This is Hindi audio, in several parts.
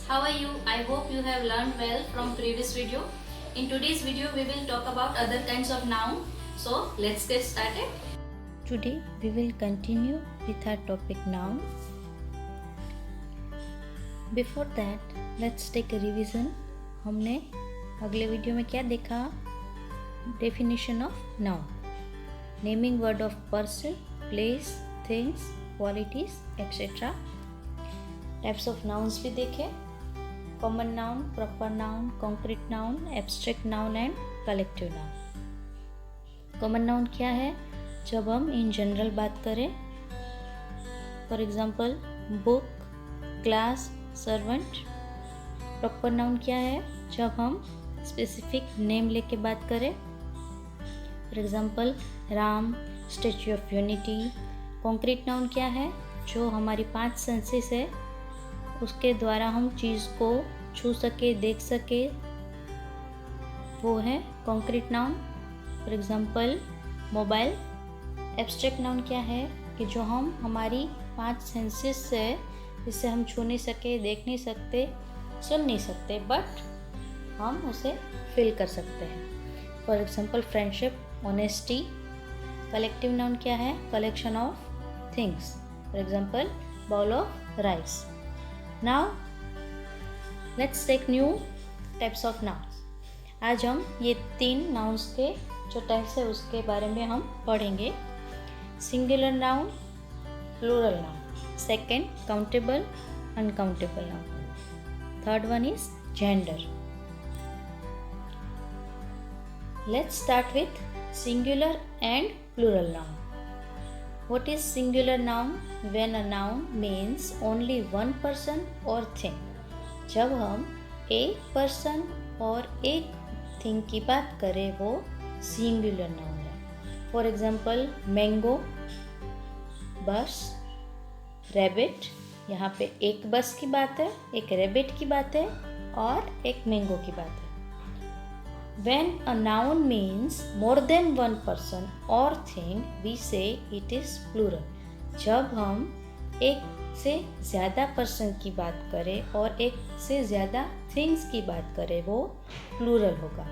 How are you? I hope you have learned well from previous video. In today's video we will talk about other kinds of noun. So let's get started. Today we will continue with our topic noun. Before that, let's take a revision. हमने अगले वीडियो में क्या देखा? Definition of noun. Naming word of person, place, things, qualities, etc. Types of nouns भी देखे. Common noun, proper noun, concrete noun, abstract noun and collective noun. Common noun क्या है? जब हम इन जनरल बात करें, for example book, class, servant. Proper noun क्या है? जब हम स्पेसिफिक नेम लेके बात करें, for example Ram, statue of unity. Concrete noun क्या है? जो हमारी 5 सेंसेस है उसके द्वारा हम चीज़ को छू सके, देख सके, वो है concrete noun. For example mobile. Abstract noun क्या है? कि जो हम हमारी 5 सेंसेस से, जिससे हम छू नहीं सके, देख नहीं सकते, सुन नहीं सकते, बट हम उसे फील कर सकते हैं. For example friendship, honesty. Collective noun क्या है? Collection of things. For example bowl of rice. Now let's take new types of nouns. आज हम ये 3 नाउन्स के जो टाइप्स है उसके बारे में हम पढ़ेंगे. Singular noun, plural noun. Second countable, uncountable noun. Third one is gender. Let's start with singular and plural noun. What is singular noun? When a noun means only one person or thing. जब हम एक पर्सन और एक थिंग की बात करें वो सिंगुलर नाउन है. फॉर एग्जाम्पल मैंगो, बस, रैबिट. यहाँ पे एक बस की बात है, एक रैबिट की बात है और एक मैंगो की बात है. When a noun means more than one person or thing, we say it is plural. जब हम एक से ज़्यादा पर्सन की बात करें और एक से ज़्यादा थिंग्स की बात करें वो प्लूरल होगा.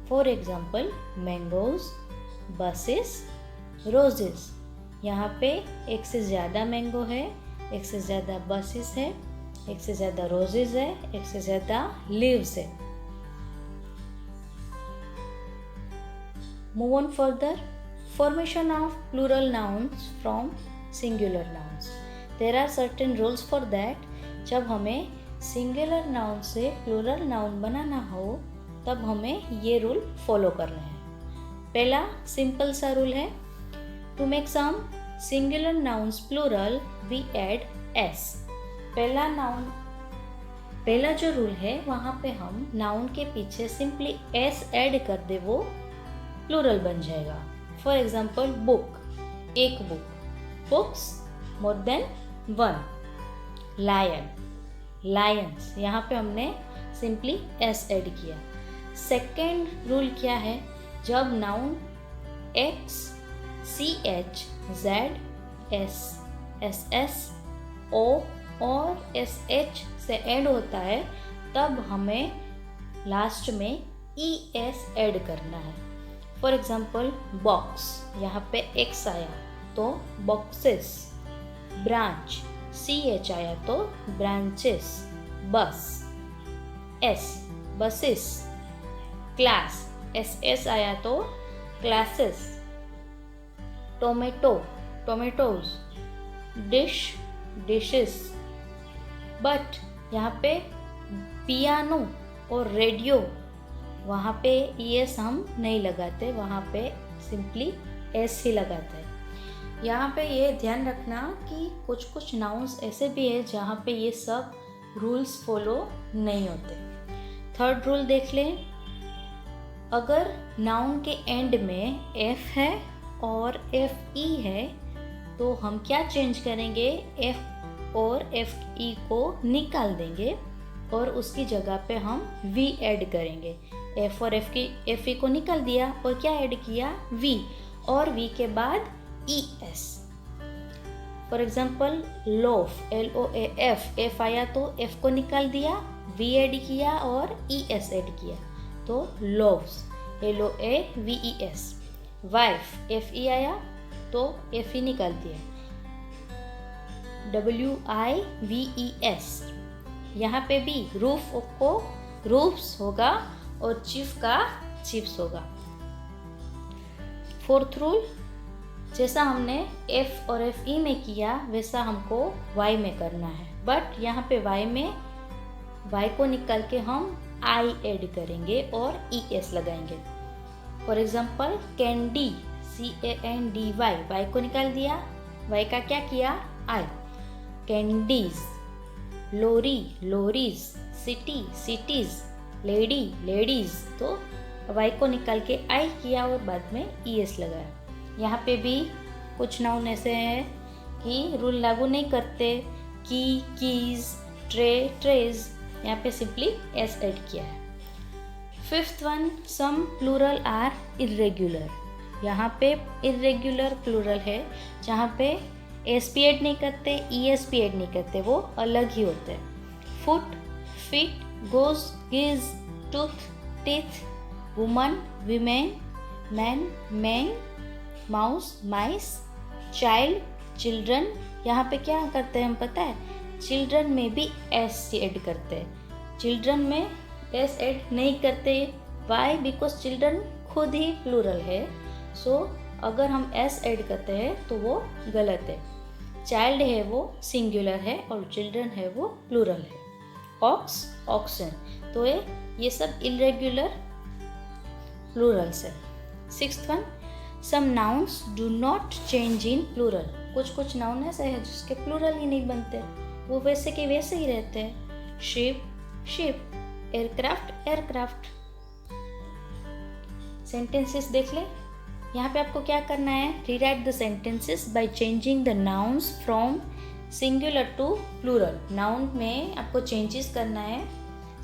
For example mangoes, buses, roses. यहाँ पे एक से ज़्यादा मैंगो है, एक से ज़्यादा बसेस है, एक से ज़्यादा रोजेस है, एक से ज़्यादा लीव्स है. Move on further. Formation of plural nouns from singular nouns. There are certain rules for that. जब हमें singular noun से plural noun बनाना हो तब हमें ये रूल फॉलो करना है. पहला सिंपल सा रूल है, to make some singular nouns plural we add s. पहला जो रूल है वहाँ पे हम नाउन के पीछे सिंपली s ऐड कर दे, वो प्लूरल बन जाएगा. फॉर एग्जाम्पल बुक, एक book. Books, more than one. Lion, lions. यहाँ पे हमने सिंपली एस ऐड किया. सेकेंड रूल क्या है? जब noun X, C H, Z, S, S S, O और एस एच से ऐड होता है तब हमें लास्ट में ई एस ऐड करना है. फॉर एग्जाम्पल बॉक्स, यहाँ पे एक्स आया तो बॉक्सेस. ब्रांच, सी एच आया तो ब्रांचेस. बस, S, buses. Class, S S आया तो classes. Tomato, tomatoes. Dish, dishes. But यहाँ पे पियानो और रेडियो, वहाँ पे एस हम नहीं लगाते, वहाँ पे सिंपली एस ही लगाते हैं. यहाँ पे ये ध्यान रखना कि कुछ कुछ नाउन्स ऐसे भी है जहाँ पे ये सब रूल्स फॉलो नहीं होते. थर्ड रूल देख लें. अगर नाउन के एंड में एफ है और एफ ई है तो हम क्या चेंज करेंगे? एफ और एफ ई को निकाल देंगे और उसकी जगह पे हम वी ऐड करेंगे. एफ और एफ ई को निकाल दिया और क्या ऐड किया? वी. और वी के बाद E S. For example loaf, LOAF, F आया तो F को निकाल दिया, V ऐड किया और ES ऐड किया तो लोव्स, LOAVES। वाइफ, FE आया तो FE निकाल दिया, WIVES। यहाँ पे भी रूफ को रूफ्स होगा और चीफ का चिप्स होगा। फोर्थ रूल, जैसा हमने F और FE में किया वैसा हमको Y में करना है, बट यहाँ पे Y में Y को निकाल के हम I ऐड करेंगे और ES लगाएंगे। For example candy, CANDY, Y को निकाल दिया, Y का क्या किया, I। Candies, lorry, lorries, city, cities, lady, ladies, तो Y को निकाल के I किया और बाद में ES लगाया। यहाँ पे भी कुछ नाउन ऐसे हैं कि रूल लागू नहीं करते, की, कीज, ट्रे, ट्रेज, यहाँ पे सिंपली S ऐड किया है। Fifth one, some plural are irregular. यहाँ पे इरेग्युलर प्लूरल है जहाँ पे SP ऐड नहीं करते, ESP ऐड नहीं करते, वो अलग ही होते हैं। Foot, feet, goose, geese, tooth, teeth, woman, women, man, men, mouse, mice, child, children. यहाँ पे क्या करते हैं हम पता है, चिल्ड्रन में भी S ऐड करते हैं, चिल्ड्रन में S ऐड नहीं करते। वाई? बिकॉज चिल्ड्रन खुद ही प्लूरल है, सो अगर हम S ऐड करते हैं तो वो गलत है। चाइल्ड है वो सिंगुलर है और चिल्ड्रन है वो प्लूरल है। ऑक्स, ऑक्सन, तो ये सब इरेग्युलर प्लूरल्स है। Sixth one, some nouns do not change in plural. कुछ नाउन ऐसे हैं जिसके प्लूरल ही नहीं बनते, वो वैसे के वैसे ही रहते हैं। Ship, ship, aircraft, aircraft. Sentences देख ले, यहाँ पे आपको क्या करना है, rewrite the sentences by changing the nouns from singular to plural. Noun में आपको चेंजेस करना है,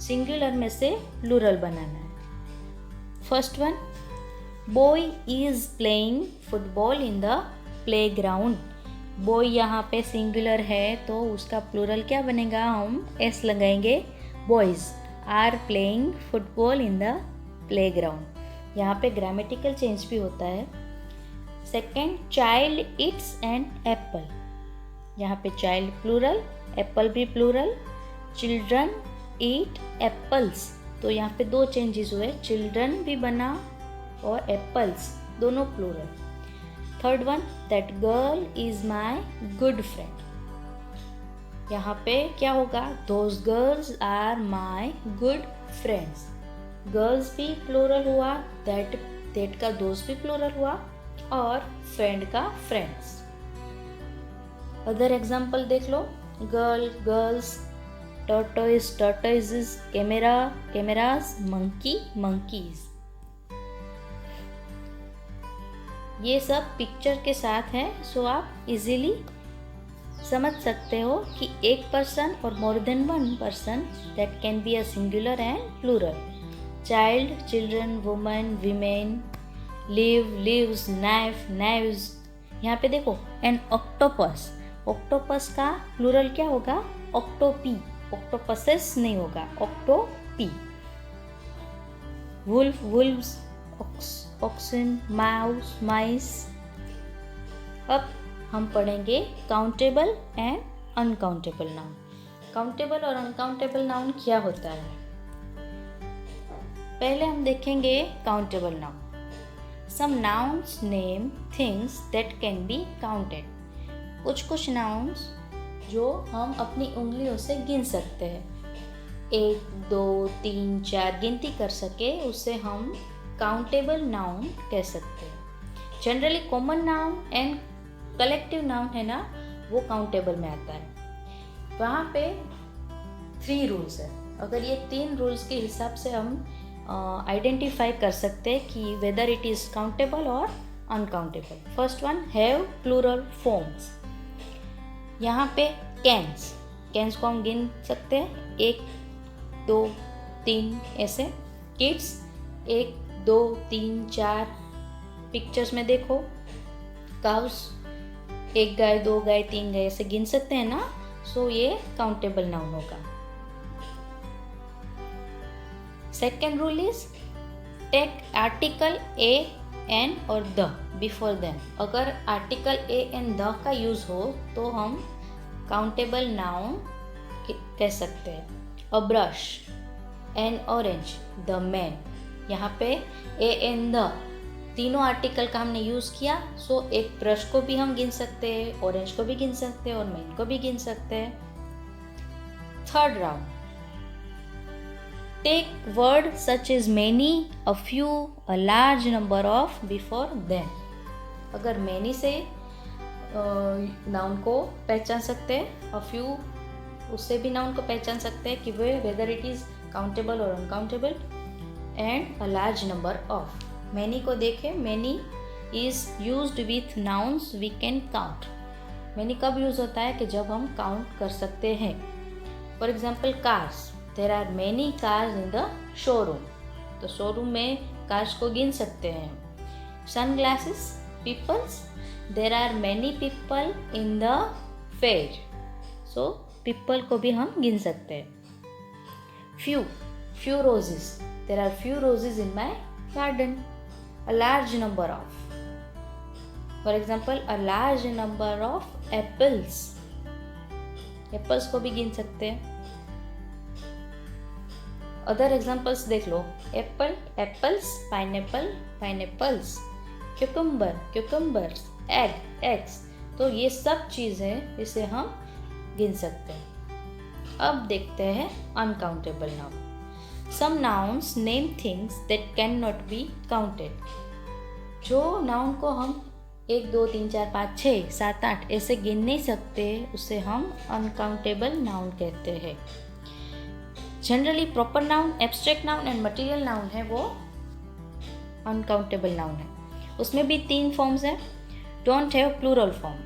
सिंगुलर में से प्लूरल बनाना है। First one, boy is playing football in the playground. Boy यहाँ पे सिंगुलर है तो उसका प्लूरल क्या बनेगा, हम S लगाएंगे, boys are playing football in the playground. यहाँ पे ग्रामेटिकल चेंज भी होता है। Second, child it's an apple. यहाँ पे चाइल्ड प्लूरल, एप्पल भी प्लूरल। चिल्ड्रन ईट एप्पल्स, तो यहाँ पे दो चेंजेस हुए, चिल्ड्रन भी बना और एप्पल्स दोनों plural. Third one, that girl is my good friend. यहाँ पे क्या होगा, those girls are my good friends. Girls भी प्लूरल हुआ, दैट का दोस्त भी प्लूरल हुआ और फ्रेंड का फ्रेंड्स। अदर एग्जाम्पल देख लो, girl, girls, tortoise, tortoises, camera, cameras, monkey, monkeys. ये सब पिक्चर के साथ हैं, सो आप इजीली समझ सकते हो कि एक पर्सन और more than one person, that can be a singular and plural. Child, children, woman, women, live, lives, knife, knives. यहाँ पे देखो, एन ऑक्टोपस, ऑक्टोपस का प्लूरल क्या होगा, ऑक्टोपी, ऑक्टोपसेस नहीं होगा, octopi. Wolf, wolves, oxen, mouse, mice. अब हम पढ़ेंगे countable and uncountable noun. Countable और अनकाउंटेबल नाउन क्या होता है, पहले हम देखेंगे countable noun. Some nouns name things that can be counted. कुछ नाउन्स जो हम अपनी उंगलियों से गिन सकते हैं, 1, 2, 3, 4 गिनती कर सके, उसे हम काउंटेबल नाउन कह सकते हैं। Generally common noun and collective noun है ना, वो काउंटेबल में आता है। वहाँ पे 3 रूल्स है, अगर ये 3 रूल्स के हिसाब से हम आइडेंटिफाई कर सकते हैं कि वेदर इट इज काउंटेबल और uncountable. First one, have plural forms. यहाँ पे कैन्स, कैन्स को हम गिन सकते हैं, 1, 2, 3 ऐसे। किड्स 1, 2, 3, 4। पिक्चर्स में देखो, काउस एक गाय, दो गाय, तीन गाय ऐसे गिन सकते हैं ना, सो ये काउंटेबल नाउन होगा। Second rule is take article a, an और द बिफोर देम। अगर आर्टिकल ए एन द का यूज हो तो हम काउंटेबल नाउन कह सकते हैं। A brush, an orange, the man. यहाँ पे ए एन द तीनों आर्टिकल का हमने यूज किया, सो एक ब्रश को भी हम गिन सकते हैं, ऑरेंज को भी गिन सकते हैं और मैन को भी गिन सकते हैं। Third round, take word such is many, a few, a large number of before them. अगर मैनी से नाउन को पहचान सकते हैं, अ फ्यू उससे भी नाउन को पहचान सकते हैं कि वे वेदर इट इज काउंटेबल और uncountable, and a large number of. Many को देखें, many is used with nouns we can count. Many कब यूज होता है कि जब हम काउंट कर सकते हैं। For example cars, there are many cars in the showroom, तो शोरूम में कार्स को गिन सकते हैं। Sunglasses, peoples, there are many people in the fair, so people को भी हम गिन सकते हैं। Few roses, there are few roses in my garden. A large number of, for example, a large number of apples, apples को भी गिन सकते हैं। अदर एग्जाम्पल्स देख लो, apple, apples, pineapple, pineapples, cucumber, cucumbers, egg, eggs. तो ये सब चीज़ें इसे हम गिन सकते हैं। अब देखते हैं uncountable noun. Some nouns name things that cannot be counted. जो नाउन को हम 1, 2, 3, 4, 5, 6, 7, 8 ऐसे गिन नहीं सकते, उसे हम अनकाउंटेबल नाउन कहते हैं। Generally proper noun, abstract noun and material noun है वो अनकाउंटेबल नाउन है। उसमें भी 3 फॉर्म्स हैं। Don't have plural form,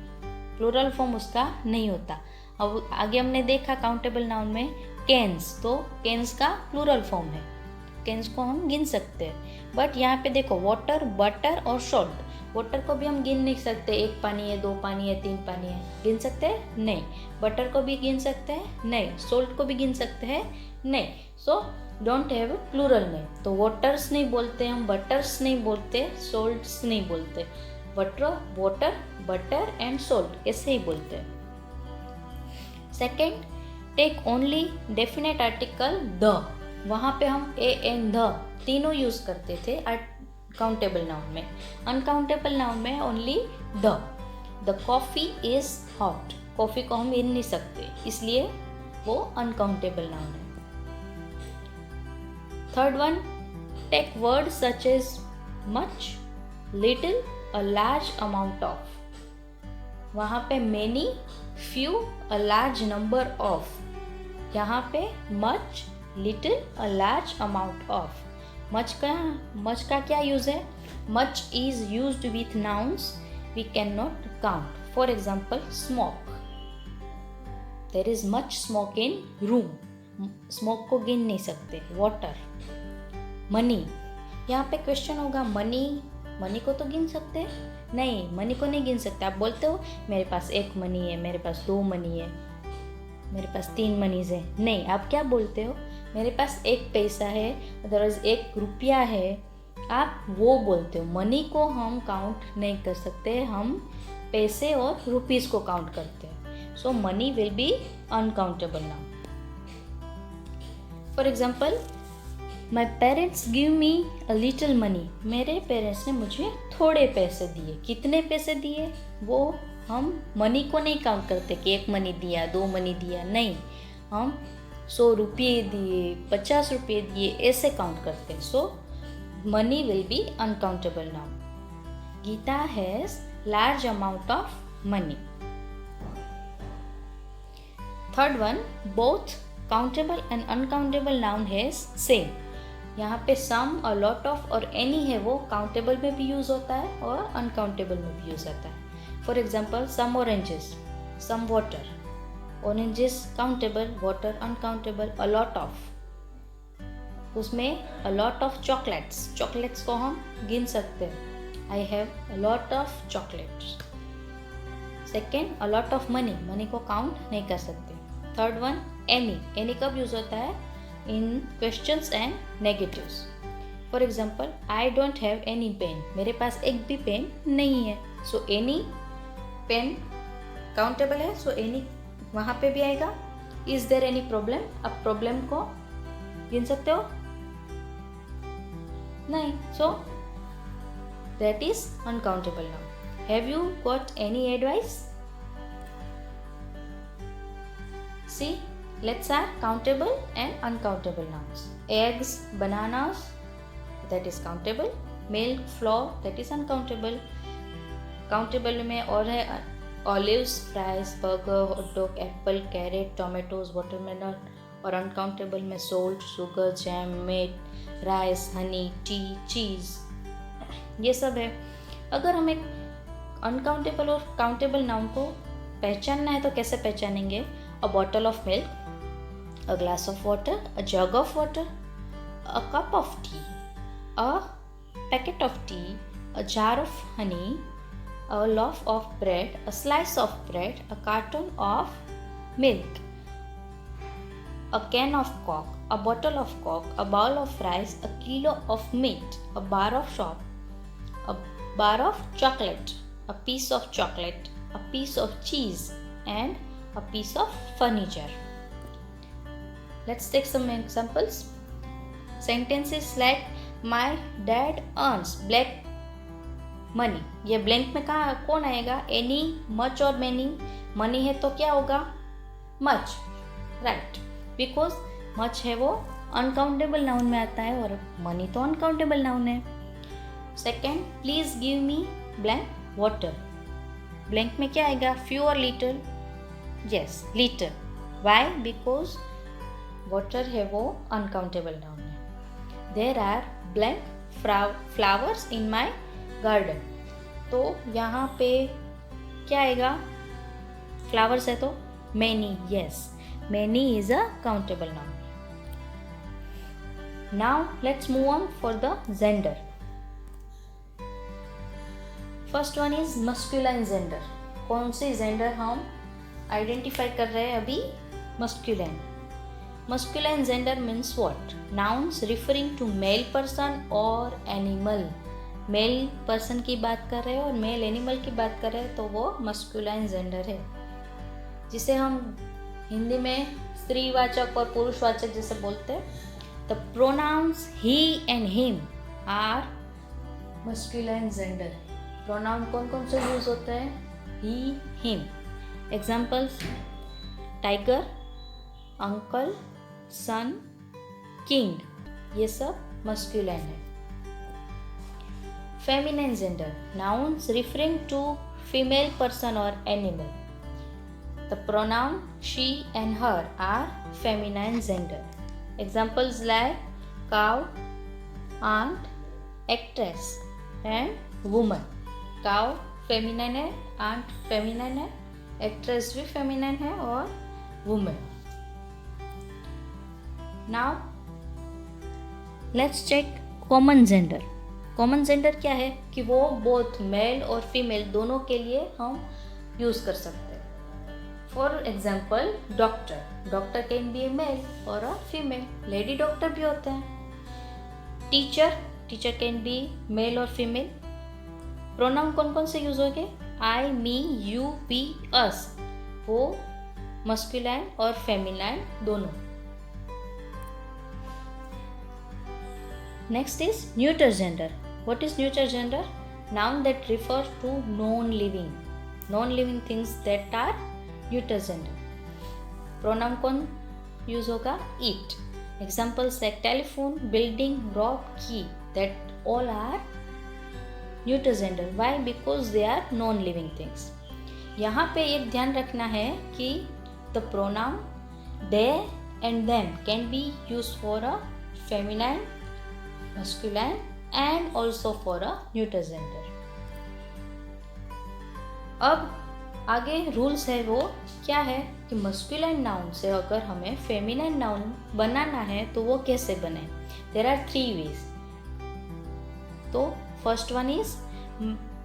plural form उसका नहीं होता। अब आगे हमने देखा काउंटेबल नाउन में कैन्स, तो कैन्स का प्लूरल फॉर्म है, कैन्स को हम गिन सकते हैं। बट यहाँ पे देखो वाटर, बटर और सॉल्ट, वाटर को भी हम गिन नहीं सकते, 1 पानी है, 2 पानी है, 3 पानी है, गिन सकते हैं नहीं। बटर को भी गिन सकते हैं नहीं। सॉल्ट को भी गिन सकते हैं नहीं। सो डोंट हैव प्लूरल में, तो वाटर्स नहीं बोलते हम, बटर्स नहीं बोलते, सॉल्ट्स नहीं बोलते, वाटर, बटर एंड सॉल्ट ऐसे ही बोलते हैं। Second, take only definite article the. वहाँ पे हम ए एन द तीनों यूज करते थे काउंटेबल नाउन में। अनकाउंटेबल नाउन में only the coffee is hot, coffee को हम गिन नहीं सकते, इसलिए वो अनकाउंटेबल नाउन है। Third one, take word such as much, little, a large amount of. वहाँ पे many, few, a large number of. यहाँ पे much, little, a large amount of. Much का क्या यूज है? Much is used with nouns we can not count. For example smoke, there is much smoke in room, smoke को गिन नहीं सकते। वाटर, मनी, यहाँ पे क्वेश्चन होगा मनी को तो गिन सकते हैं? नहीं, मनी को नहीं गिन सकते। आप बोलते हो मेरे पास 1 मनी है, मेरे पास 2 मनी है, मेरे पास 3 मनीज है। नहीं, आप क्या बोलते हो? मेरे पास 1 पैसा है, अदरवाइज 1 रुपया है, आप वो बोलते हो। मनी को हम काउंट नहीं कर सकते, हम पैसे और रुपीस को काउंट करते हैं। So money will be uncountable noun. For example, my parents give me a little money, मेरे पेरेंट्स ने मुझे थोड़े पैसे दिए। कितने पैसे दिए वो हम मनी को नहीं काउंट करते कि 1 मनी दिया, 2 मनी दिया, नहीं, हम 100 रुपये दिए, 50 रुपये दिए, ऐसे काउंट करते हैं। So money will be uncountable noun. Geeta has large amount of money. Third one, both countable and uncountable noun has same. यहाँ पे सम, अ लॉट ऑफ और एनी है वो काउंटेबल में भी यूज होता है और अनकाउंटेबल में भी यूज होता है। For example, some oranges, some water, oranges countable, water uncountable. A lot of, उसमें a lot of chocolates, chocolates को हम गिन सकते हैं। I have a lot of chocolates. Second, a lot of money, money को काउंट नहीं कर सकते. थर्ड वन, एनी, एनी कब यूज होता है? In questions and negatives. For example, I don't have any pen, मेरे पास एक भी पेन नहीं है. सो एनी, पेन काउंटेबल है, सो एनी वहाँ पे भी आएगा. इज देयर एनी प्रॉब्लम, अब प्रॉब्लम को गिन सकते हो? नहीं. So that is uncountable noun. Have you got any advice? See, let's are countable and uncountable nouns. Eggs, bananas, that is countable. Milk, flour, that is uncountable. Countable में और है olives, fries, burger, hot dog, apple, carrot, tomatoes, watermelon. और uncountable में salt, sugar, jam, meat, rice, honey, tea, cheese. ये सब है. अगर हम एक uncountable और countable noun को पहचानना है तो कैसे पहचानेंगे? A bottle of milk, a glass of water, a jug of water, a cup of tea, a packet of tea, a jar of honey, a loaf of bread, a slice of bread, a carton of milk, a can of Coke, a bottle of Coke, a bowl of rice, a kilo of meat, a bar of shop, a bar of chocolate, a piece of chocolate, a piece of cheese, and a piece of furniture. Let's take some examples. Sentences like my dad earns black money. ये blank में कहाँ कौन आएगा? any, much और many. money है तो क्या होगा? much, right? Because much है वो uncountable noun में आता है और money तो uncountable noun है. Second, please give me blank water. blank में क्या आएगा? few और little? yes, little. why? because water है वो अनकाउंटेबल नाउन है. There are blank flowers in my garden. तो यहाँ पे क्या आएगा? फ्लावर्स है तो many. Yes, many is a countable noun. Now let's move on for the gender. First one is masculine gender. कौन से जेंडर हम आइडेंटिफाई कर रहे हैं अभी? Masculine. Masculine gender means what? Nouns referring to male person or animal. Male person की बात कर रहे हैं और male animal की बात कर रहे हैं तो वो masculine gender है, जिसे हम हिंदी में स्त्रीवाचक और पुरुषवाचक जैसे बोलते हैं. The pronouns he and him are masculine gender. Pronoun कौन कौन से यूज होते हैं? he, him. Examples: tiger, uncle, son, king. ये सब मस्कुलाइन है. Feminine gender, nouns referring to female person और animal. The pronoun she and her are feminine gender. Examples like cow, aunt, actress and woman. Cow feminine है, आंट फेमिनाइन है, एक्ट्रेस भी फेमिनाइन है और woman. Now let's check common gender. Common gender क्या है? कि वो both male और female दोनों के लिए हम यूज कर सकते हैं. For example, doctor. Doctor can be a male or a female. Lady doctor भी होते हैं. Teacher. Teacher can be male और female. Pronoun कौन कौन से यूज होंगे? I, me, you, we, us. वो masculine और feminine दोनों. Next is neuter gender. What is neuter gender? Noun that refers to non-living things that are neuter gender. Pronoun कौन use होगा? it. Examples like telephone, building, rock, key. That all are neuter gender. Why? Because they are non-living things. यहाँ पे एक ध्यान रखना है कि the pronoun they and them can be used for a feminine, masculine and also for a neuter gender. अब आगे रूल्स है वो क्या है कि मस्कुलाइन नाउन से अगर हमें फेमिनाइन नाउन बनाना है तो वो कैसे बने. There are 3 ways. तो first one is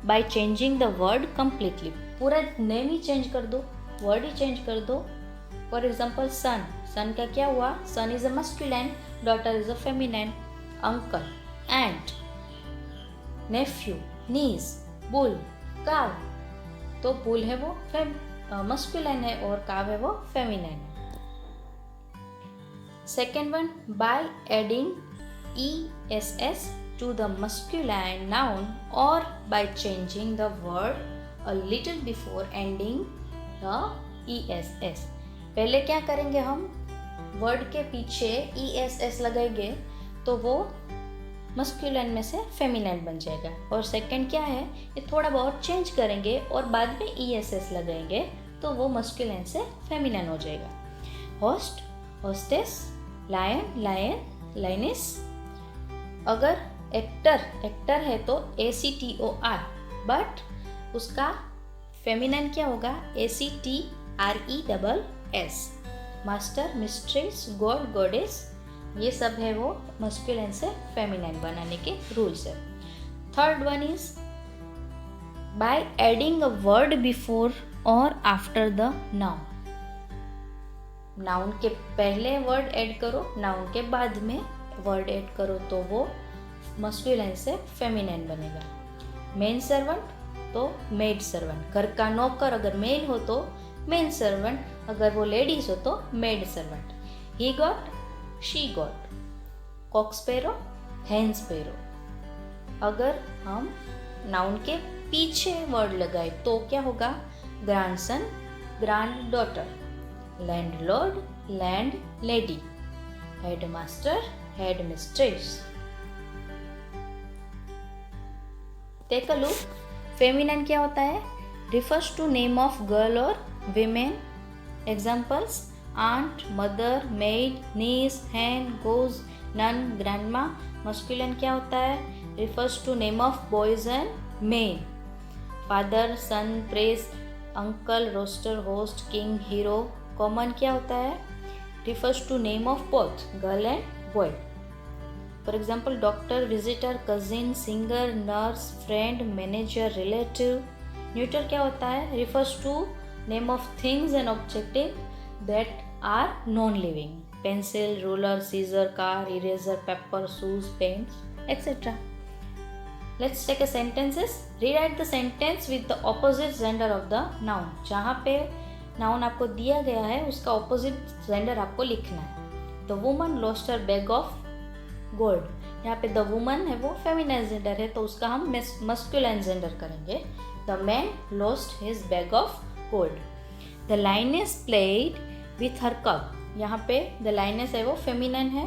by changing the word completely. पूरा नेम ही चेंज कर दो, वर्ड ही चेंज कर दो। फॉर एग्जाम्पल सन, सन का क्या हुआ? Son is a masculine, daughter is a feminine. Uncle, aunt, nephew, niece, bull, cow, तो बुल है वो मस्कुलाइन है और काव है वो फेमिनाइन है। Second one, by adding ESS to the masculine noun or by changing the word a little before ending the ESS। पहले क्या करेंगे हम? वर्ड के पीछे ESS लगाएंगे तो वो मस्कुलाइन में से फेमिनाइन बन जाएगा। और सेकंड क्या है, ये थोड़ा बहुत चेंज करेंगे और बाद में ESS लगाएंगे तो वो मस्कुलाइन से फेमिनाइन हो जाएगा। Host, hostess, lion, lion, lioness. अगर एक्टर है तो ACTOR, बट उसका फेमिनाइन क्या होगा? ACTRESS। Master, mistress, God, goddess, ये सब है वो मस्कुलाइन से फेमिनाइन बनाने के रूल्स है। Third one is by adding a word before और आफ्टर द नाउन। नाउन के पहले वर्ड ऐड करो, नाउन के बाद में वर्ड ऐड करो तो वो मस्कुलाइन से फेमिनाइन बनेगा। मेन सर्वेंट तो मेड सर्वेंट, घर का नौकर अगर मेल हो तो मेन सर्वेंट, अगर वो लेडीज हो तो maid servant. He goat, she goat. Cock sparrow, hen sparrow. अगर हम नाउन के पीछे वर्ड लगाए तो क्या होगा? Grandson, grand daughter. Landlord, land lady. Headmaster, head mistress. Take a look. Feminine क्या होता है? Refers to name of girl और women. Examples aunt, mother, maid, niece, hen, goose, nun, grandma. Masculine क्या होता है? Refers to name of boys and men. Father, son, priest, uncle, rooster, host, king, hero. Common क्या होता है? Refers to name of both girl and boy. For example doctor, visitor, cousin, singer, nurse, friend, manager, relative. Neuter क्या होता है? Refers to name of things and objective that are non living. Pencil, ruler, scissor, car, eraser, paper, shoes, pants, etcetera. Let's take a sentences. Rewrite the sentence with the opposite gender of the noun. जहाँ पे नाउन आपको दिया गया है उसका ऑपोजिट जेंडर आपको लिखना है। The woman lost her bag of gold. यहाँ पे द वुमन है वो फेमिनाइन जेंडर है तो उसका हम मस्कुलाइन जेंडर करेंगे। The man lost his bag of gold. The lioness played with her cub. यहाँ पे द लाइनेस है वो फेमिनाइन है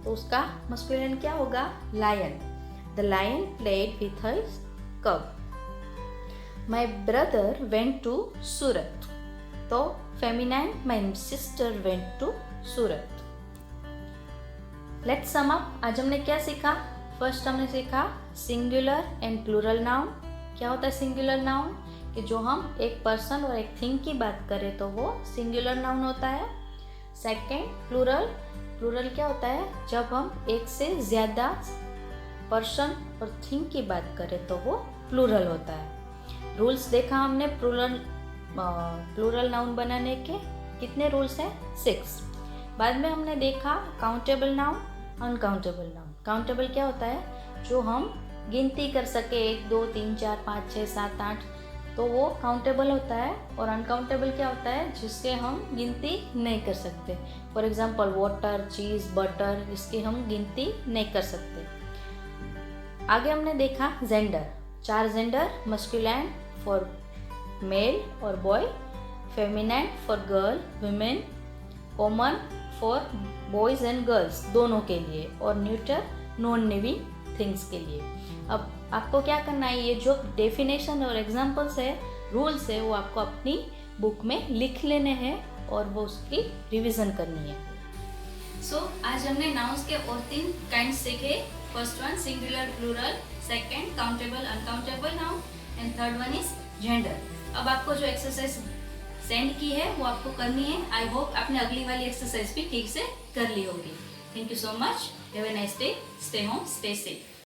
तो उसका मस्कुलाइन क्या होगा? Lion. The lion played with her cub. My brother went to Surat, तो feminine my sister went to Surat. Let's sum up. आज हमने क्या सीखा? फर्स्ट हमने सीखा सिंगुलर एंड प्लूरल नाउन। क्या होता है सिंगुलर नाउन? कि जो हम एक पर्सन और एक थिंग की बात करें तो वो सिंगुलर नाउन होता है। सेकंड प्लूरल, प्लूरल क्या होता है? जब हम एक से ज़्यादा पर्सन और थिंग की बात करें तो वो प्लूरल होता है। रूल्स देखा हमने प्लूरल नाउन बनाने के कितने रूल्स हैं? 6। बाद में हमने देखा countable noun, uncountable noun. Countable क्या होता है? जो हम गिनती कर सके 1 2 3 4 5 6 7 8, तो वो काउंटेबल होता है। और अनकाउंटेबल क्या होता है? जिसके हम गिनती नहीं कर सकते। For example water, cheese, butter, इसकी हम गिनती नहीं कर सकते। आगे हमने देखा gender. 4 gender, masculine for male और boy, feminine for girl, women, common for boys and girls दोनों के लिए, और न्यूटर नॉन लिविंग थिंग्स के लिए। अब आपको क्या करना है? ये जो डेफिनेशन और एग्जाम्पल्स है, रूल्स है, वो आपको अपनी बुक में लिख लेने हैं और वो उसकी रिवीजन करनी है। आज हमने नाउन्स के और 3 काइंड सीखे। First one singular, plural, second countable, uncountable noun, and third one is gender. अब आपको जो एक्सरसाइज सेंड की है वो आपको करनी है। आई होप आपने अगली वाली एक्सरसाइज भी ठीक से कर ली होगी। Thank you so much. Have a nice day. Stay home, stay safe.